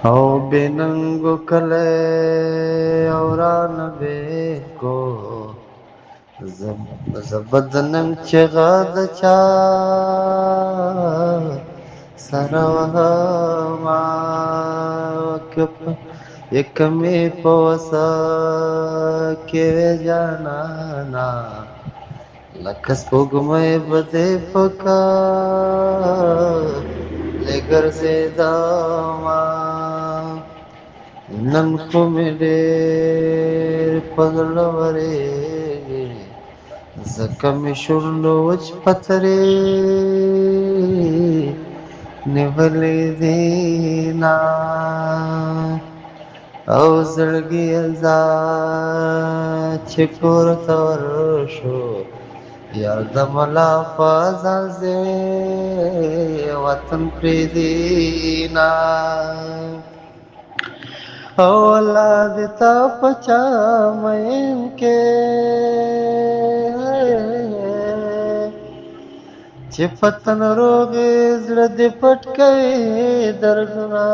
او بننګو کله اوران به کو زبدنم چغا د چا سره ما کپ یکمی پوسا کې جانانا لکه سپوږمۍ بده پکا لګرځېدا ما نن خو مې ډېر په زړه ورېږي ځکه مې شونډو وچ پترې نیولې دینه او زړګي چې کور ته ورشو یار د ملا په ځان دې وطن پرېږدي او الله دې تا په چا مین کې چې پتن روغې زړه دې پټ کوي دردونه